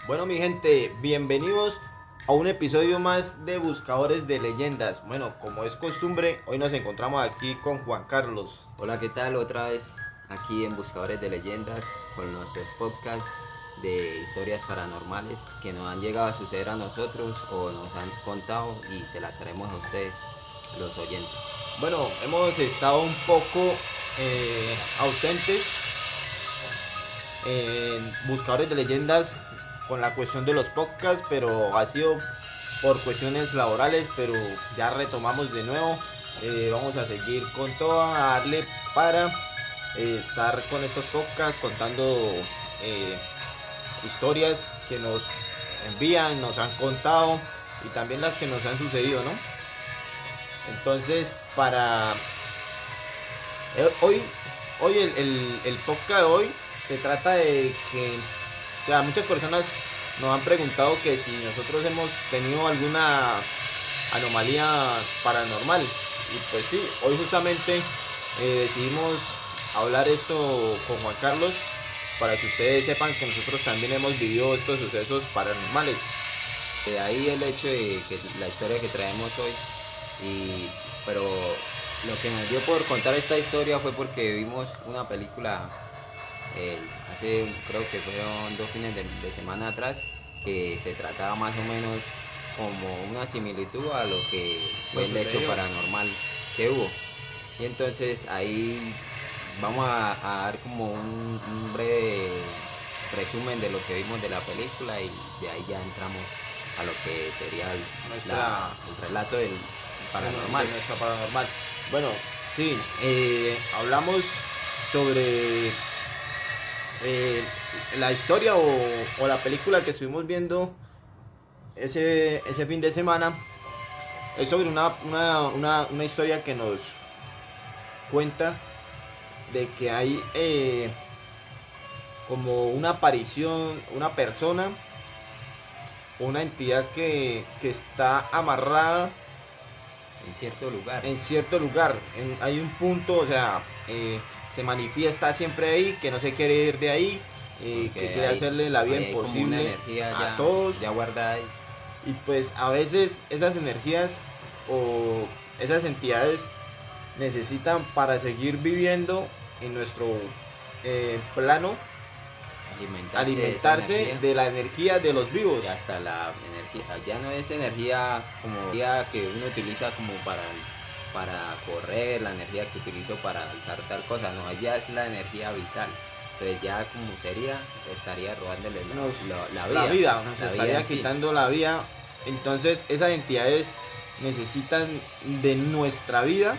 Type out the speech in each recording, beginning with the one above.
Bueno, mi gente, bienvenidos a un episodio más de Buscadores de Leyendas. Bueno, como es costumbre, hoy nos encontramos aquí con Juan Carlos. Hola, ¿qué tal? Otra vez aquí en Buscadores de Leyendas con nuestros podcasts de historias paranormales que nos han llegado a suceder a nosotros o nos han contado y se las traemos a ustedes, los oyentes. Bueno, hemos estado un poco ausentes en Buscadores de Leyendas con la cuestión de los podcasts, pero ha sido por cuestiones laborales, pero ya retomamos de nuevo. Vamos a seguir con todo, a darle para estar con estos podcasts contando eh, historias que nos envían, nos han contado y también las que nos han sucedido, ¿no? Entonces, para hoy el podcast de hoy se trata de que, o sea, muchas personas nos han preguntado que si nosotros hemos tenido alguna anomalía paranormal. Y pues sí, hoy justamente decidimos hablar esto con Juan Carlos para que ustedes sepan que nosotros también hemos vivido estos sucesos paranormales. De ahí el hecho de que la historia que traemos hoy, pero lo que nos dio por contar esta historia fue porque vimos una película eh, hace, creo que fueron 2 fines de semana atrás, que se trataba más o menos como una similitud a lo que fue Nos el hecho sucedió. paranormal que hubo. Y entonces ahí vamos a dar como un breve resumen de lo que vimos de la película y de ahí ya entramos a lo que sería Nuestra el relato del paranormal. de nuestra paranormal. Bueno, sí, hablamos sobre la historia o la película que estuvimos viendo ese fin de semana. Es sobre una historia que nos cuenta de que hay como una aparición, una persona, una entidad que está amarrada En cierto lugar. en cierto lugar. Hay un punto, o sea, se manifiesta siempre ahí, que no se quiere ir de ahí, que Porque quiere hacerle la vida hay como una imposible energía a todos. ya guardada ahí. Y pues a veces esas energías o esas entidades necesitan para seguir viviendo en nuestro plano alimentarse de la energía de los vivos. Y hasta la energía, ya no es energía como energía que uno utiliza como para correr, la energía que utilizo para alzar tal cosa, no, ya es la energía vital. Entonces ya como sería, estaría robándole La vida, nos la vida estaría en sí. quitando la vida. Entonces esas entidades necesitan de nuestra vida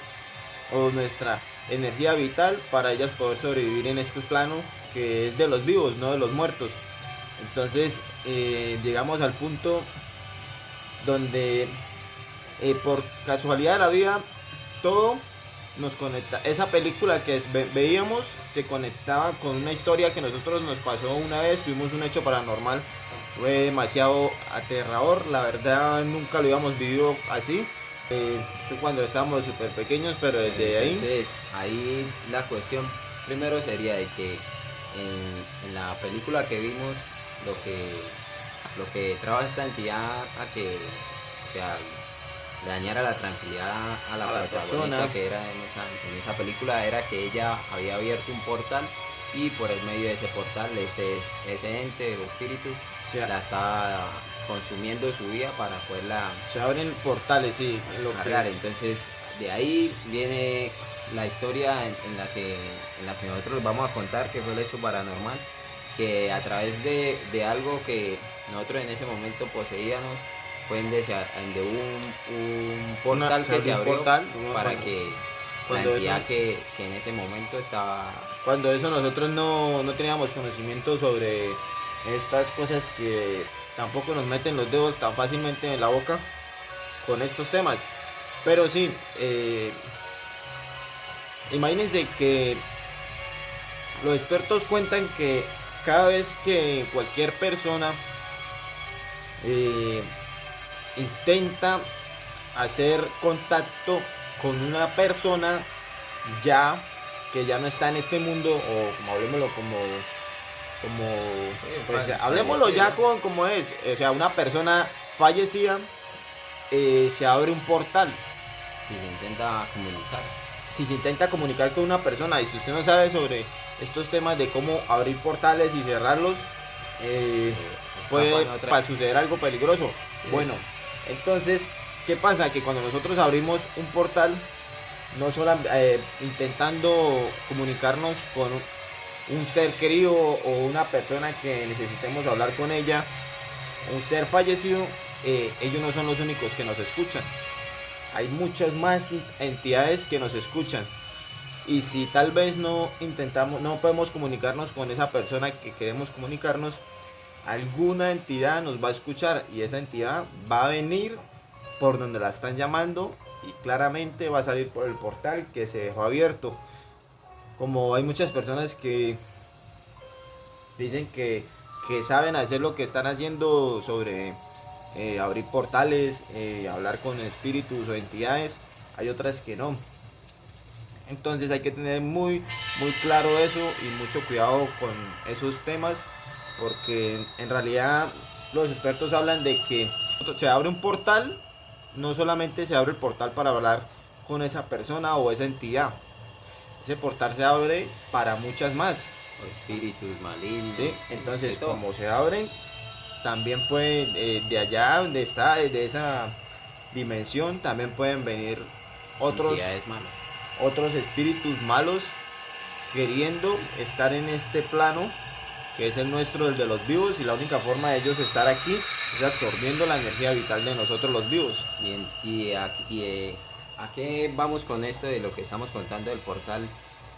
o nuestra energía vital para ellas poder sobrevivir en este plano que es de los vivos, no de los muertos. Entonces llegamos al punto donde por casualidad de la vida todo nos conecta. Esa película que veíamos se conectaba con una historia que nosotros nos pasó una vez, tuvimos un hecho paranormal, fue demasiado aterrador, la verdad nunca lo habíamos vivido así. Eso cuando estábamos súper pequeños, pero desde ahí Entonces ahí la cuestión primero sería de que en la película que vimos lo que lo que trabaja esta entidad a que, o sea, le dañara la tranquilidad a la a la protagonista persona que era en esa película era que ella había abierto un portal y por el medio de ese portal ese ente, el espíritu, se, la estaba consumiendo su vida para poderla se abren portales, sí, lo cargar. que Entonces de ahí viene la historia en la que nosotros vamos a contar que fue el hecho paranormal, que a través de algo que nosotros en ese momento poseíamos fue de un portal se que se abrió un abrió portal para que la cuando eso entidad que en ese momento estaba. cuando eso nosotros no teníamos conocimiento sobre estas cosas que tampoco nos meten los dedos tan fácilmente en la boca con estos temas. Pero sí, imagínense que los expertos cuentan que cada vez que cualquier persona eh, intenta hacer contacto con una persona ya que ya no está en este mundo, o como hablemoslo, como como, pues falle- hablemoslo ya fallecido. con como es, o sea, una persona fallecida, se abre un portal. Si se intenta comunicar. Si se intenta comunicar con una persona y si usted no sabe sobre estos temas de cómo abrir portales y cerrarlos, puede Escapan otra. suceder algo peligroso. Sí. Bueno, entonces, ¿qué pasa? Que cuando nosotros abrimos un portal, no solo intentando comunicarnos con un ser querido o una persona que necesitemos hablar con ella, un ser fallecido, ellos no son los únicos que nos escuchan. Hay muchas más entidades que nos escuchan. Y si tal vez no intentamos, no podemos comunicarnos con esa persona que queremos comunicarnos, alguna entidad nos va a escuchar y esa entidad va a venir por donde la están llamando y claramente va a salir por el portal que se dejó abierto. Como hay muchas personas que dicen que saben hacer lo que están haciendo sobre abrir portales, hablar con espíritus o entidades, hay otras que no. Entonces hay que tener muy claro eso y mucho cuidado con esos temas porque en realidad los expertos hablan de que se abre un portal, no solamente se abre el portal para hablar con esa persona o esa entidad, ese portal se abre para muchas más, O espíritus malignos. ¿sí? De Entonces todo. como se abren, también pueden, de allá donde está, de esa dimensión, también pueden venir otros, Entidades malas. otros espíritus malos queriendo estar en este plano que es el nuestro, el de los vivos, y la única forma de ellos estar aquí es absorbiendo la energía vital de nosotros los vivos. ¿A qué vamos con esto de lo que estamos contando del portal?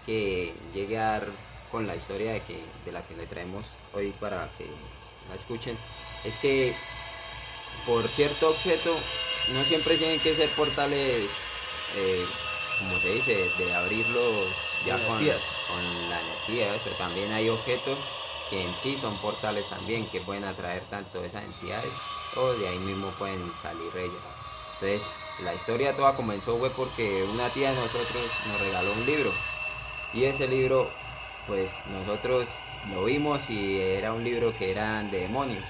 Que llegue a dar con la historia de la que le traemos hoy para que la escuchen. Es que por cierto objeto no siempre tienen que ser portales, como se dice, de abrirlos ya Energías. con la energía. Eso también hay objetos que en sí son portales también, que pueden atraer tanto esas entidades o de ahí mismo pueden salir ellas. Entonces la historia toda comenzó fue porque una tía de nosotros nos regaló un libro y ese libro pues nosotros lo vimos y era un libro que eran de demonios.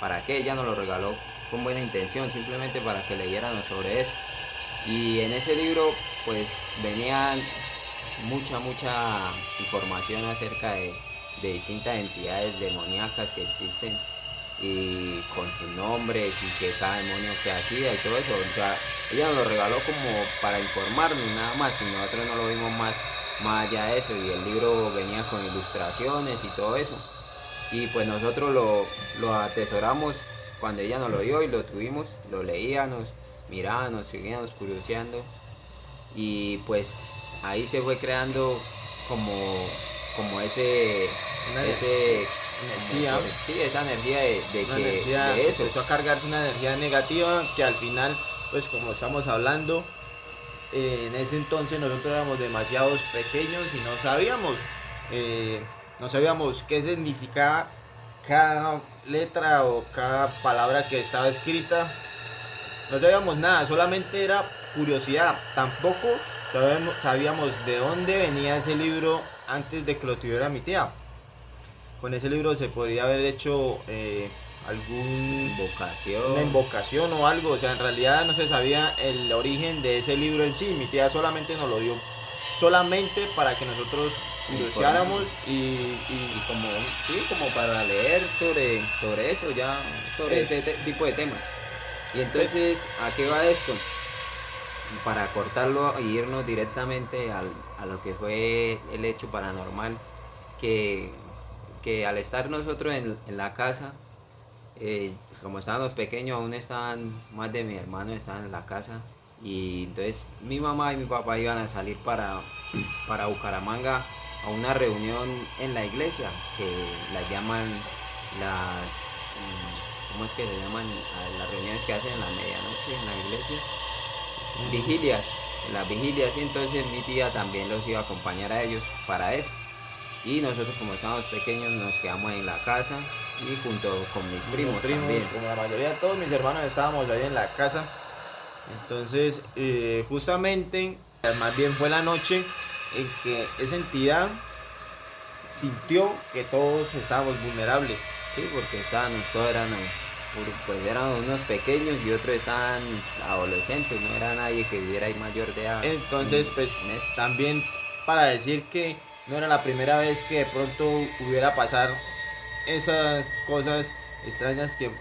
¿Para qué? Ella nos lo regaló con buena intención, simplemente para que leyéramos sobre eso. Y en ese libro pues venían mucha información acerca de distintas entidades demoníacas que existen y con sus nombres y que cada demonio que hacía y todo eso. O sea, ella nos lo regaló como para informarnos nada más y nosotros no lo vimos más allá de eso, y el libro venía con ilustraciones y todo eso. Y pues nosotros lo atesoramos cuando ella nos lo dio y lo tuvimos, lo leíamos, mirábamos, seguíamos curioseando y pues ahí se fue creando como Una ese energía, sí, esa energía una energía, de eso. empezó a cargarse una energía negativa que al final, pues como estamos hablando, en ese entonces nosotros éramos demasiados pequeños y no sabíamos qué significaba cada letra o cada palabra que estaba escrita. No sabíamos nada, solamente era curiosidad. Tampoco sabíamos de dónde venía ese libro antes de que lo tuviera mi tía. Con ese libro se podría haber hecho algún una Vocación. invocación o algo. O sea, en realidad no se sabía el origen de ese libro en sí. Mi tía solamente nos lo dio solamente para que nosotros curioseáramos Y como, sí, como para leer sobre eso, ya, sobre ese tipo de temas. Y entonces, ¿a qué va esto? Para cortarlo e irnos directamente a lo que fue el hecho paranormal, que, que al estar nosotros en la casa, pues como estábamos pequeños, aún estaban, más de mis hermanos estaban en la casa, y entonces mi mamá y mi papá iban a salir para Bucaramanga a una reunión en la iglesia, que la llaman las... ¿Cómo es que le llaman a las reuniones que hacen en la medianoche en las iglesias? Vigilias, las vigilias, y entonces mi tía también los iba a acompañar a ellos para eso. Y nosotros como estábamos pequeños nos quedamos en la casa y junto con mis primos también. como la mayoría de todos mis hermanos estábamos ahí en la casa. Entonces, justamente, más bien fue la noche en que esa entidad sintió que todos estábamos vulnerables. Sí, porque todos pues éramos unos pequeños y otros estaban adolescentes, no era nadie que viviera ahí mayor de edad. Entonces, pues también para decir que no era la primera vez que de pronto hubiera pasar esas cosas extrañas que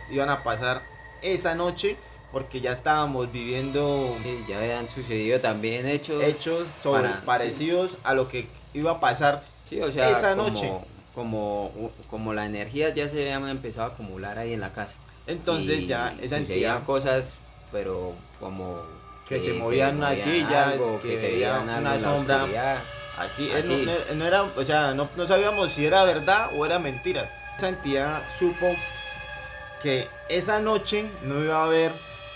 iban a pasar esa noche, porque ya estábamos viviendo Sí, ya habían sucedido también hechos parecidos sí, a lo que iba a pasar sí, o sea, esa noche. Como la energía ya se habían empezado a acumular ahí en la casa. Entonces Y ya esa sucedían entidad cosas, pero como que se movían unas sillas, que se veía una sombra. Así, así. no era, o sea, no sabíamos si era verdad o era mentiras. Esa entidad supo que esa noche no iba a haber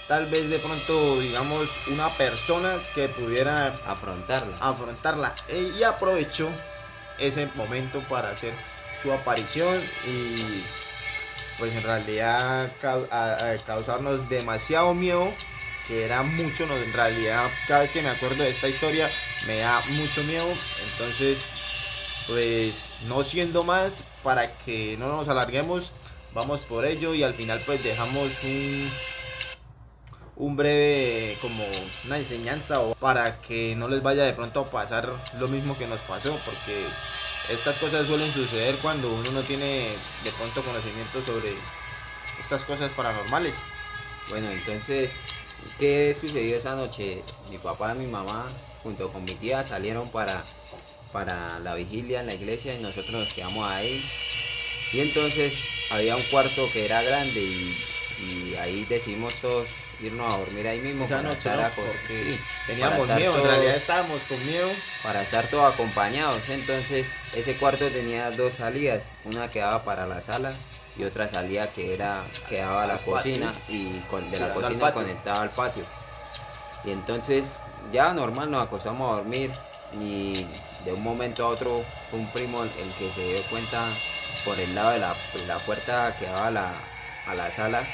tal vez de pronto, digamos, una persona que pudiera afrontarla. Y aprovechó ese momento para hacer su aparición y pues en realidad causarnos demasiado miedo, que era mucho, no, en realidad cada vez que me acuerdo de esta historia me da mucho miedo. Entonces, pues no siendo más, para que no nos alarguemos, vamos por ello y al final pues dejamos un breve, como una enseñanza, o para que no les vaya de pronto a pasar lo mismo que nos pasó, porque estas cosas suelen suceder cuando uno no tiene de pronto conocimiento sobre estas cosas paranormales. Bueno, entonces, ¿qué sucedió esa noche? Mi papá y mi mamá, junto con mi tía, salieron para la vigilia en la iglesia y nosotros nos quedamos ahí. Y entonces había un cuarto que era grande y ahí decidimos todos irnos a dormir ahí mismo. Esa para noche estar no, sí, porque teníamos miedo, todos, en realidad estábamos con miedo. para estar todos acompañados. Entonces ese cuarto tenía dos salidas, una que daba para la sala y otra salida que daba a la cocina y de la cocina conectaba al patio. Y entonces ya normal nos acostamos a dormir y de un momento a otro fue un primo el que se dio cuenta por el lado de la puerta que daba a la sala.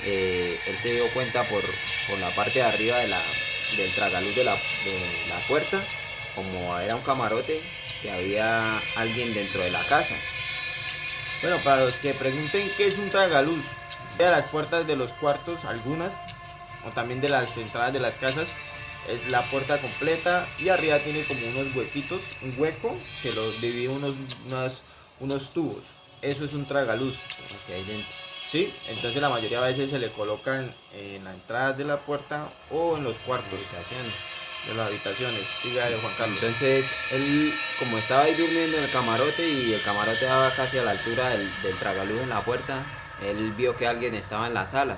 Él se dio cuenta por la parte de arriba del tragaluz de la puerta, como era un camarote, que había alguien dentro de la casa. Bueno, para los que pregunten qué es un tragaluz, de las puertas de los cuartos, algunas, o también de las entradas de las casas, es la puerta completa y arriba tiene como unos huequitos, un hueco que lo divide unos tubos. Eso es un tragaluz. Que hay dentro. Sí, entonces la mayoría de veces se le colocan en la entrada de la puerta o en los cuartos de las habitaciones. Siga, Juan Carlos. Entonces él, como estaba ahí durmiendo en el camarote y el camarote daba casi a la altura del tragaluz en la puerta, él vio que alguien estaba en la sala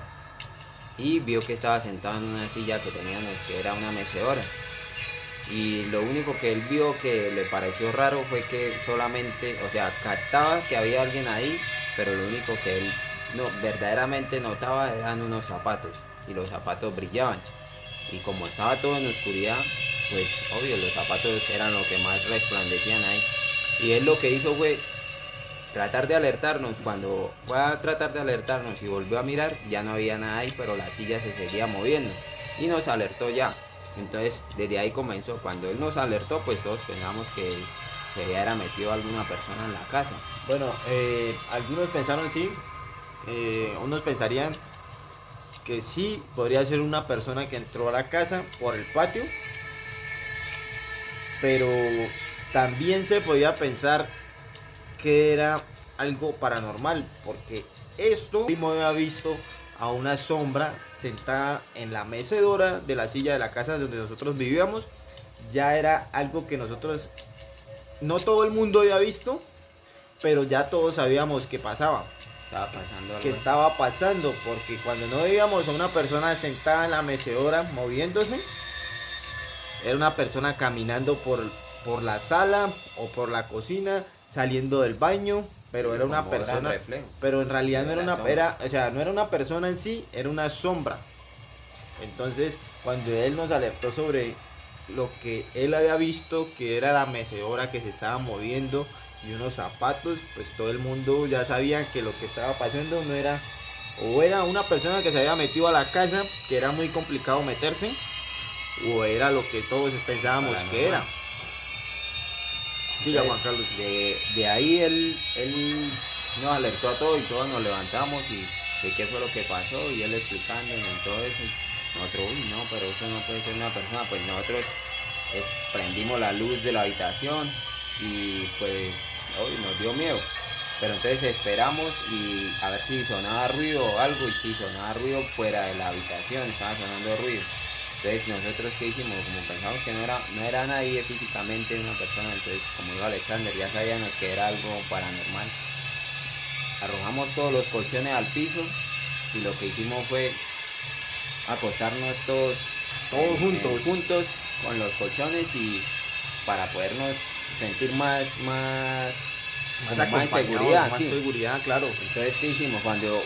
y vio que estaba sentado en una silla que teníamos, que era una mecedora. Y lo único que él vio que le pareció raro fue que solamente, o sea, captaba que había alguien ahí, pero lo único que él verdaderamente notaba eran unos zapatos y los zapatos brillaban. Y como estaba todo en oscuridad, pues obvio los zapatos eran lo que más resplandecían ahí. Y él lo que hizo fue tratar de alertarnos. Cuando fue a tratar de alertarnos y volvió a mirar, ya no había nada ahí, pero la silla se seguía moviendo y nos alertó ya. Entonces desde ahí comenzó. Cuando él nos alertó, pues todos pensamos que se había metido alguna persona en la casa. Bueno, algunos pensaron sí, unos pensarían que sí, podría ser una persona que entró a la casa por el patio, pero también se podía pensar que era algo paranormal, porque esto mismo había visto a una sombra sentada en la mecedora de la silla de la casa donde nosotros vivíamos. Ya era algo que nosotros, no todo el mundo había visto, pero ya todos sabíamos que pasaba. Estaba pasando, porque cuando no veíamos a una persona sentada en la mecedora moviéndose, era una persona caminando por la sala o por la cocina, saliendo del baño, pero era una persona, pero en realidad no era una persona en sí, era una sombra. Entonces, cuando él nos alertó sobre lo que él había visto, que era la mecedora que se estaba moviendo y unos zapatos, pues todo el mundo ya sabía que lo que estaba pasando no era, o era una persona que se había metido a la casa, que era muy complicado meterse, o era lo que todos pensábamos que era. Siga, Juan Carlos. De ahí él nos alertó a todos y todos nos levantamos y de qué fue lo que pasó y él explicándonos y todo eso. Nosotros, uy, no, pero eso no puede ser una persona. Pues nosotros prendimos la luz de la habitación y pues uy, nos dio miedo. Pero entonces esperamos y a ver si sonaba ruido o algo, y sí, sonaba ruido fuera de la habitación, estaba sonando ruido. Entonces nosotros qué hicimos, como pensamos que no era nadie físicamente una persona, entonces como dijo Alexander, ya sabíamos que era algo paranormal. Arrojamos todos los colchones al piso y lo que hicimos fue acostarnos todos juntos con los colchones y para podernos sentir más seguridad, más sí. seguridad, claro. Entonces, ¿qué hicimos? Cuando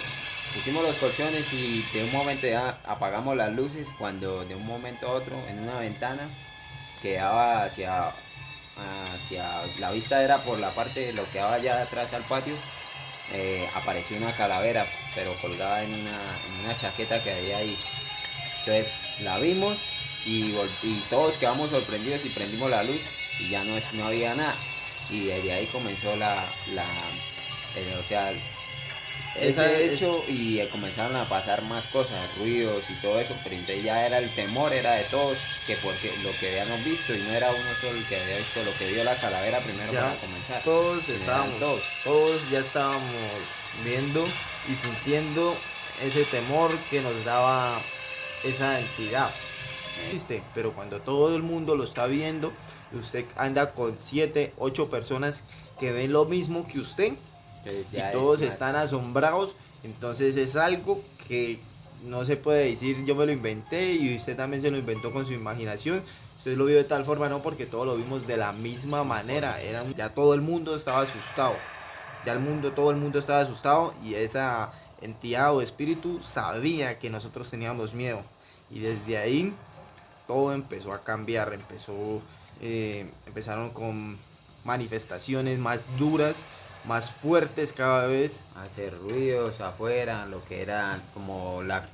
pusimos los colchones y de un momento ya apagamos las luces, cuando de un momento a otro en una ventana que daba hacia la vista, era por la parte de lo que daba allá atrás al patio, apareció una calavera, pero colgada en una chaqueta que había ahí. Entonces la vimos y todos quedamos sorprendidos y prendimos la luz y ya no había nada. Y desde ahí comenzó o sea, ese hecho y comenzaron a pasar más cosas, ruidos y todo eso, pero entonces ya era el temor, era de todos, que porque lo que habíamos visto y no era uno solo el que había visto lo que vio la calavera primero Ya para comenzar. todos ya estábamos viendo y sintiendo ese temor que nos daba esa entidad. Existe, pero cuando todo el mundo lo está viendo, usted anda con 7, 8 personas que ven lo mismo que usted y todos están asombrados, entonces es algo que no se puede decir yo me lo inventé y usted también se lo inventó con su imaginación. Usted lo vio de tal forma, no, porque todos lo vimos de la misma manera. Ya todo el mundo estaba asustado. Todo el mundo estaba asustado y esa entidad o espíritu sabía que nosotros teníamos miedo. Y desde ahí todo empezó a cambiar, empezaron con manifestaciones más duras, más fuertes cada vez. Hacer ruidos afuera, lo que era como la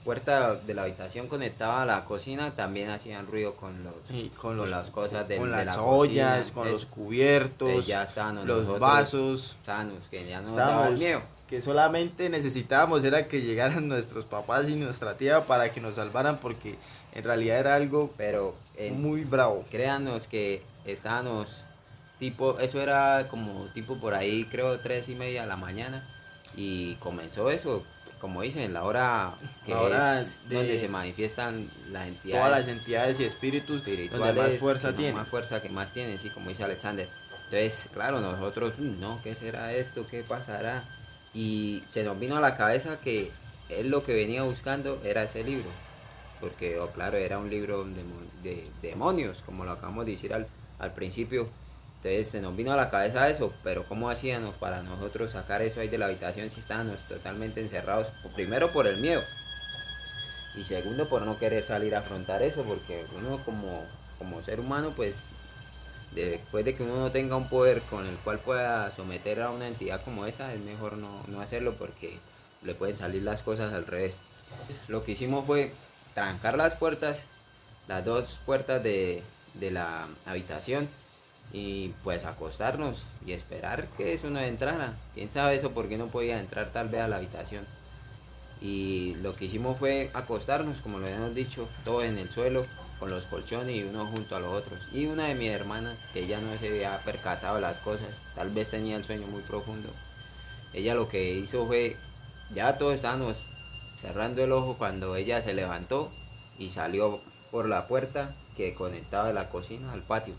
puerta de la habitación conectada a la cocina, también hacían ruido con las cosas de las la ollas, cocina, con los cubiertos, ya sanos, los vasos, sanos, que ya no daban miedo. Que solamente necesitábamos era que llegaran nuestros papás y nuestra tía para que nos salvaran, porque en realidad era algo muy bravo. Créanos que estábamos eso era como tipo por ahí, creo 3:30 de la mañana, y comenzó eso, como dicen, la hora donde se manifiestan las entidades, todas las entidades y espíritus espirituales, donde más fuerza tienen. Más fuerza que más tienen, sí, como dice Alexander. Entonces, claro, nosotros, no, ¿qué será esto? ¿Qué pasará? Y se nos vino a la cabeza que él lo que venía buscando era ese libro, porque, claro, era un libro de demonios, como lo acabamos de decir al principio. Entonces se nos vino a la cabeza eso, pero ¿cómo hacíamos para nosotros sacar eso ahí de la habitación si estábamos totalmente encerrados? Primero por el miedo y segundo por no querer salir a afrontar eso, porque uno como ser humano, pues después de que uno no tenga un poder con el cual pueda someter a una entidad como esa, es mejor no hacerlo, porque le pueden salir las cosas al revés. Lo que hicimos fue trancar las puertas, las dos puertas de la habitación, y pues acostarnos y esperar que eso no entrara. Quién sabe eso, porque no podía entrar tal vez a la habitación. Y lo que hicimos fue acostarnos, como lo habíamos dicho, todos en el suelo, con los colchones y uno junto a los otros. Y una de mis hermanas, que ella no se había percatado de las cosas, tal vez tenía el sueño muy profundo, ella lo que hizo fue, ya todos estábamos cerrando el ojo cuando ella se levantó y salió por la puerta que conectaba de la cocina al patio.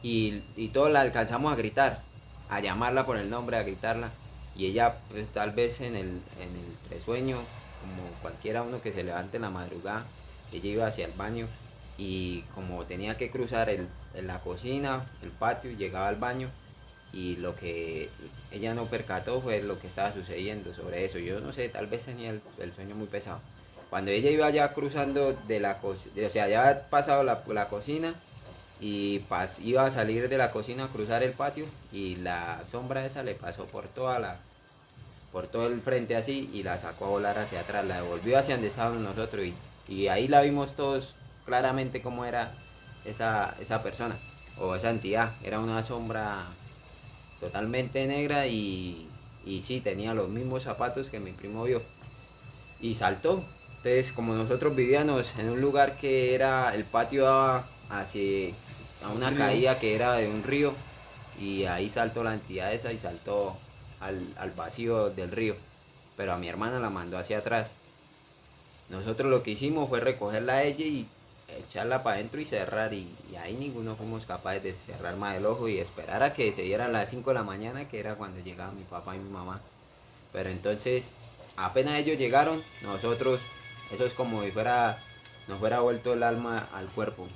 Y todos la alcanzamos a gritar, a llamarla por el nombre, a gritarla. Y ella, pues tal vez en el presueño, como cualquiera uno que se levante en la madrugada, ella iba hacia el baño y como tenía que cruzar la cocina, el patio, llegaba al baño, y lo que ella no percató fue lo que estaba sucediendo sobre eso. Yo no sé, tal vez tenía el sueño muy pesado. Cuando ella iba ya cruzando de la cocina, o sea, ya había pasado la cocina y iba a salir de la cocina a cruzar el patio, y la sombra esa le pasó por todo el frente así y la sacó a volar hacia atrás, la devolvió hacia donde estábamos nosotros, y ahí la vimos todos claramente cómo era esa persona. o esa entidad. Era una sombra totalmente negra y sí, tenía los mismos zapatos que mi primo vio. Y saltó. Entonces, como nosotros vivíamos en un lugar que era, el patio daba hacia a una Río. caída que era de un río, y ahí saltó la entidad esa y saltó al vacío del río. Pero a mi hermana la mandó hacia atrás. Nosotros lo que hicimos fue recogerla a ella y echarla para adentro y cerrar, y ahí ninguno fuimos capaces de cerrar más el ojo y esperar a que se dieran las 5 de la mañana, que era cuando llegaban mi papá y mi mamá. Pero entonces, apenas ellos llegaron, nosotros, eso es como si fuera, nos fuera vuelto el alma al cuerpo.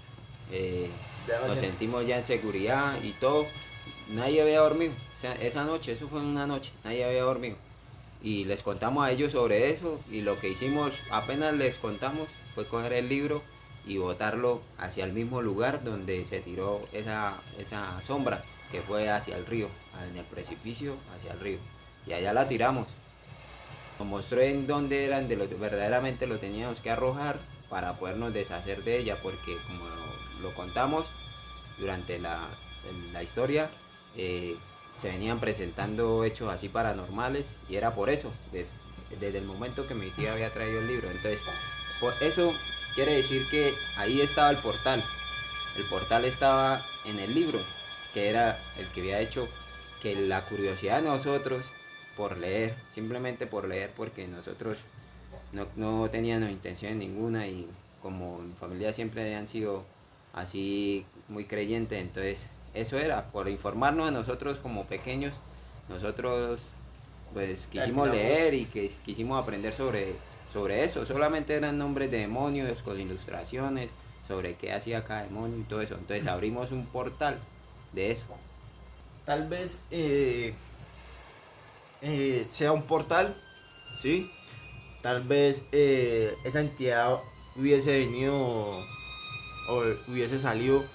Eh, Ya no Nos sé. sentimos ya en seguridad y todo. Nadie había dormido. O sea, esa noche, eso fue una noche, nadie había dormido. Y les contamos a ellos sobre eso, y lo que hicimos apenas les contamos fue coger el libro y botarlo hacia el mismo lugar donde se tiró esa sombra, que fue hacia el río, en el precipicio hacia el río. Y allá la tiramos. Nos mostró en dónde era, donde verdaderamente lo teníamos que arrojar para podernos deshacer de ella, porque como lo contamos durante la historia, eh, se venían presentando hechos así paranormales, y era por eso, desde el momento que mi tía había traído el libro. Entonces, por eso quiere decir que ahí estaba el portal. El portal estaba en el libro, que era el que había hecho que la curiosidad de nosotros por leer, simplemente por leer, porque nosotros no teníamos intención ninguna, y como mi familia siempre han sido así muy creyentes, entonces eso era, por informarnos a nosotros como pequeños, nosotros pues quisimos Terminamos. leer y que quisimos aprender sobre eso. Solamente eran nombres de demonios con ilustraciones sobre qué hacía cada demonio y todo eso. Entonces abrimos un portal de eso. Tal vez sea un portal, ¿sí? Tal vez esa entidad hubiese venido o hubiese salido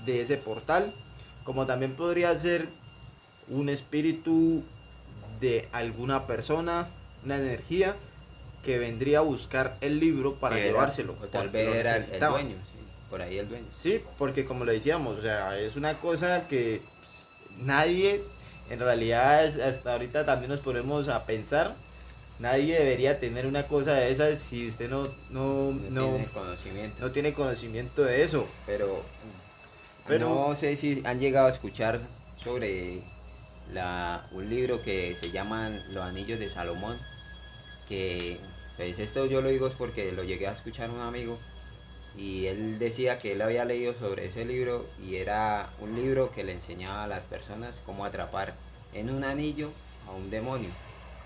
de ese portal, como también podría ser un espíritu de alguna persona, una energía que vendría a buscar el libro para Que era, llevárselo, o tal porque lo vez era el necesitaba. dueño, ¿sí? Por ahí el dueño. Sí, porque como le decíamos, o sea, es una cosa que pues, nadie, en realidad hasta ahorita también nos ponemos a pensar, nadie debería tener una cosa de esas si usted No tiene conocimiento. no tiene conocimiento de eso. Pero Pero no sé si han llegado a escuchar sobre un libro que se llama Los Anillos de Salomón, que pues esto yo lo digo es porque lo llegué a escuchar un amigo, y él decía que él había leído sobre ese libro, y era un libro que le enseñaba a las personas cómo atrapar en un anillo a un demonio,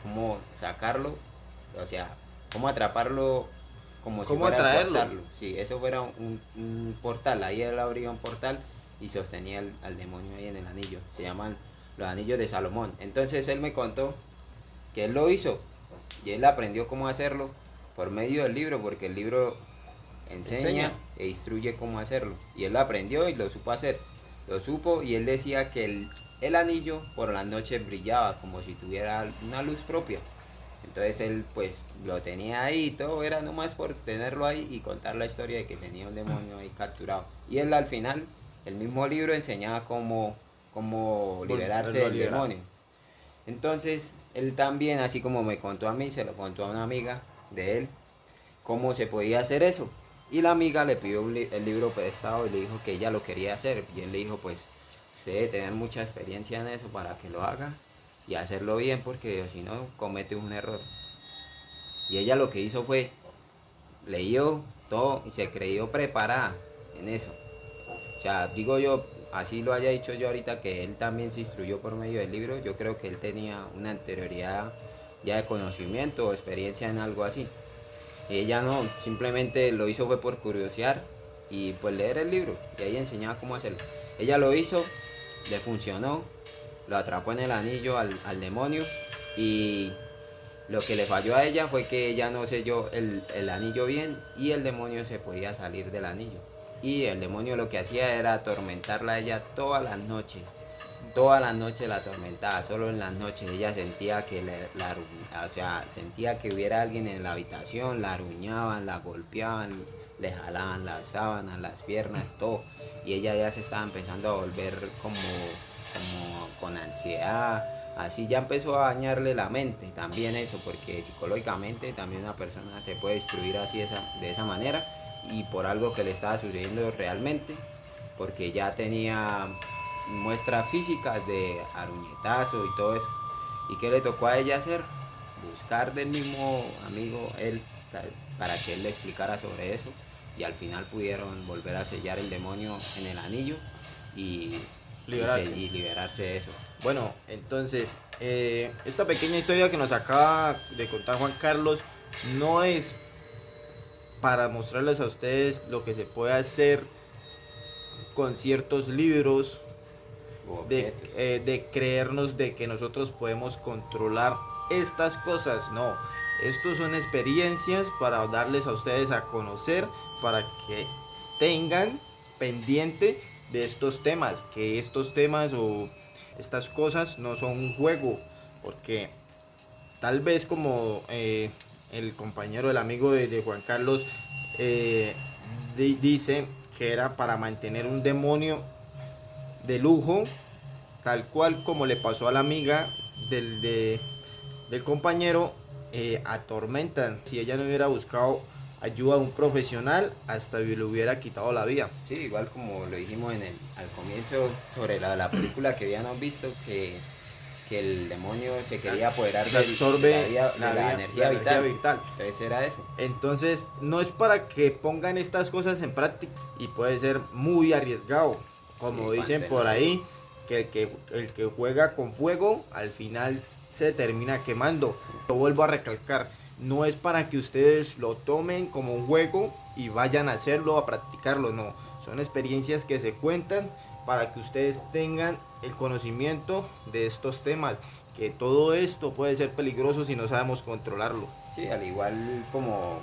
cómo sacarlo, o sea, cómo atraparlo como si ¿cómo fuera a atraerlo? portarlo. Si eso fuera un portal, ahí él abría un portal y sostenía al demonio ahí en el anillo. Se llaman los anillos de Salomón. Entonces él me contó que él lo hizo, y él aprendió cómo hacerlo por medio del libro, porque el libro Enseña. enseña e instruye cómo hacerlo. Y él lo aprendió y lo supo hacer. Lo supo, y él decía que el anillo por las noches brillaba como si tuviera una luz propia. Entonces él pues lo tenía ahí y todo, era nomás por tenerlo ahí y contar la historia de que tenía un demonio ahí capturado. Y él al final, el mismo libro enseñaba cómo liberarse Volverlo a del liberar. demonio. Entonces él también, así como me contó a mí, se lo contó a una amiga de él, cómo se podía hacer eso. Y la amiga le pidió el libro prestado y le dijo que ella lo quería hacer. Y él le dijo, pues usted debe tener mucha experiencia en eso para que lo haga y hacerlo bien, porque si no comete un error. Y ella lo que hizo fue, leyó todo y se creyó preparada en eso. O sea, digo yo, así lo haya dicho yo ahorita, que él también se instruyó por medio del libro, yo creo que él tenía una anterioridad ya de conocimiento o experiencia en algo así. Ella no, simplemente lo hizo fue por curiosidad y pues leer el libro, y ahí enseñaba cómo hacerlo. Ella lo hizo, le funcionó, lo atrapó en el anillo al demonio, y lo que le falló a ella fue que ella no selló el anillo bien, y el demonio se podía salir del anillo. Y el demonio lo que hacía era atormentarla a ella todas las noches. Todas las noches la atormentaba, solo en las noches ella sentía que o sea, sentía que hubiera alguien en la habitación, la aruñaban, la golpeaban, le jalaban las sábanas, las piernas, todo. Y ella ya se estaba empezando a volver como con ansiedad, así ya empezó a dañarle la mente, también eso, porque psicológicamente también una persona se puede destruir así de esa manera y por algo que le estaba sucediendo realmente, porque ya tenía muestras físicas de aruñetazo y todo eso. ¿Y qué le tocó a ella hacer? Buscar del mismo amigo él para que él le explicara sobre eso y al final pudieron volver a sellar el demonio en el anillo y, Liberarse. y liberarse de eso. Bueno, entonces, esta pequeña historia que nos acaba de contar Juan Carlos no es para mostrarles a ustedes lo que se puede hacer con ciertos libros, Objetos. de creernos de que nosotros podemos controlar estas cosas. No, estos son experiencias para darles a ustedes a conocer, para que tengan pendiente de estos temas, que estos temas o estas cosas no son un juego, porque tal vez como el compañero, el amigo de Juan Carlos eh, dice que era para mantener un demonio de lujo, tal cual como le pasó a la amiga del compañero, atormentan. Si ella no hubiera buscado ayuda de un profesional, hasta le hubiera quitado la vida. Sí, igual como lo dijimos al comienzo sobre la película que habíamos visto, que el demonio se quería apoderar Se absorbe de la energía vital. vital. Entonces era eso. Entonces no es para que pongan estas cosas en práctica y puede ser muy arriesgado. Como Sí, dicen por ahí, que el que juega con fuego al final se termina quemando. Sí. Lo vuelvo a recalcar, no es para que ustedes lo tomen como un juego y vayan a hacerlo, a practicarlo, no. Son experiencias que se cuentan para que ustedes tengan el conocimiento de estos temas, que todo esto puede ser peligroso si no sabemos controlarlo. Sí, al igual como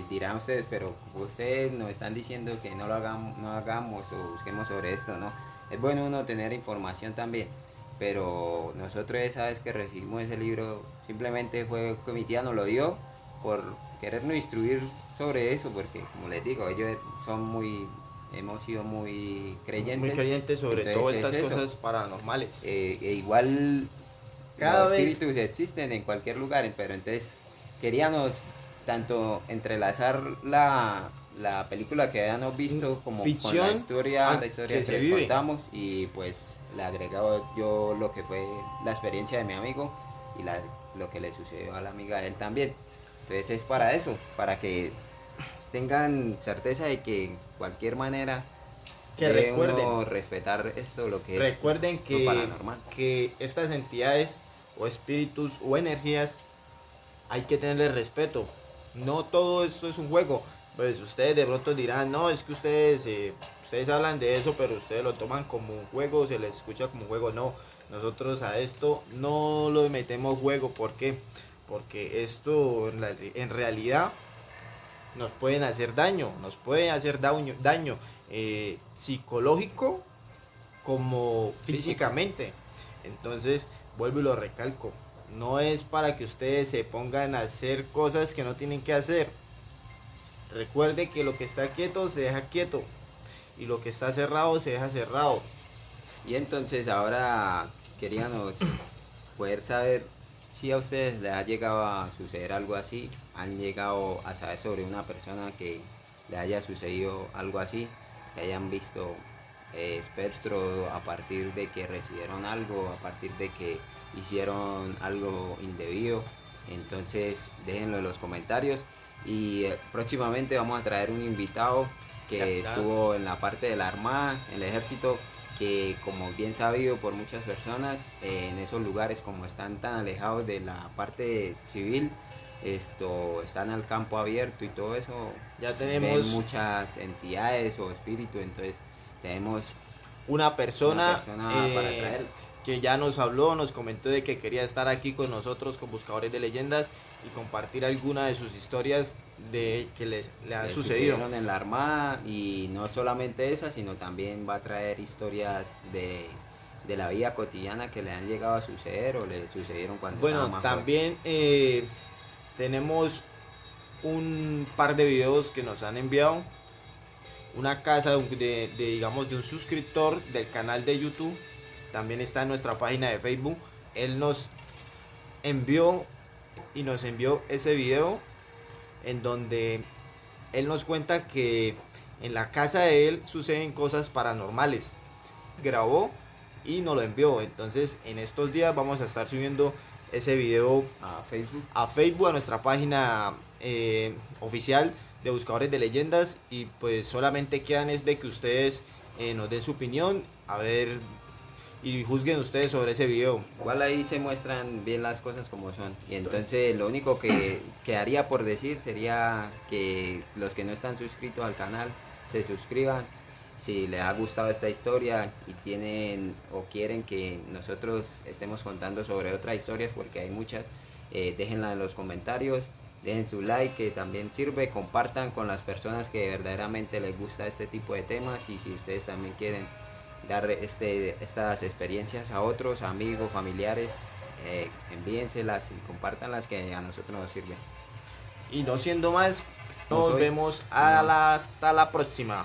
dirán ustedes, pero ustedes nos están diciendo que no hagamos o busquemos sobre esto, ¿no? Es bueno uno tener información también, pero nosotros esa vez que recibimos ese libro simplemente fue que mi tía nos lo dio por querernos instruir sobre eso, porque como les digo, ellos hemos sido muy creyentes. Muy creyentes sobre entonces todas estas es eso. cosas paranormales. Igual Cada los vez espíritus existen en cualquier lugar, pero entonces queríamos tanto entrelazar la película que habíamos visto como con ficción la historia que se les vive. contamos y pues le agregado yo lo que fue la experiencia de mi amigo y lo que le sucedió a la amiga de él también. Entonces es para eso, para que tengan certeza de que en cualquier manera Que debe recuerden, uno respetar esto, lo que es recuerden lo paranormal. que estas entidades o espíritus o energías hay que tenerle respeto. No todo esto es un juego. Pues ustedes de pronto dirán, no, es que ustedes hablan de eso, pero ustedes lo toman como un juego, se les escucha como un juego. No, nosotros a esto no lo metemos juego. ¿Por qué? Porque esto en realidad nos pueden hacer daño, daño psicológico como físicamente. Entonces, vuelvo y lo recalco, no es para que ustedes se pongan a hacer cosas que no tienen que hacer. Recuerde que lo que está quieto se deja quieto y lo que está cerrado se deja cerrado. Y entonces ahora queríamos poder saber si a ustedes les ha llegado a suceder algo así, han llegado a saber sobre una persona que le haya sucedido algo así, que hayan visto espectro a partir de que recibieron algo, a partir de que hicieron algo indebido. Entonces déjenlo en los comentarios y próximamente vamos a traer un invitado que estuvo en la parte de la Armada, en el ejército, que como bien sabido por muchas personas, en esos lugares como están tan alejados de la parte civil, están al campo abierto y todo eso, Ya ven tenemos muchas entidades o espíritus, entonces tenemos una persona, para traer. que ya nos habló, nos comentó de que quería estar aquí con nosotros, con Buscadores de Leyendas, y compartir alguna de sus historias de que le han sucedido en la Armada, y no solamente esa, sino también va a traer historias de la vida cotidiana que le han llegado a suceder o le sucedieron cuando estaba Bueno, más también tenemos un par de videos que nos han enviado. Una casa digamos, de un suscriptor del canal de YouTube. También está en nuestra página de Facebook. Él nos envió ese video en donde él nos cuenta que en la casa de él suceden cosas paranormales. Grabó y nos lo envió. Entonces en estos días vamos a estar subiendo ese video a Facebook, a nuestra página oficial de Buscadores de Leyendas. Y pues solamente quedan es de que ustedes nos den su opinión, a ver, y juzguen ustedes sobre ese video. Igual ahí se muestran bien las cosas como son. Y entonces lo único que quedaría por decir sería que los que no están suscritos al canal se suscriban. Si les ha gustado esta historia y tienen o quieren que nosotros estemos contando sobre otras historias, porque hay muchas, déjenla en los comentarios, dejen su like que también sirve, compartan con las personas que verdaderamente les gusta este tipo de temas. Y si ustedes también quieren dar estas experiencias a otros amigos, familiares, envíenselas y compártanlas, que a nosotros nos sirven. Y no siendo más, nos vemos hasta la próxima.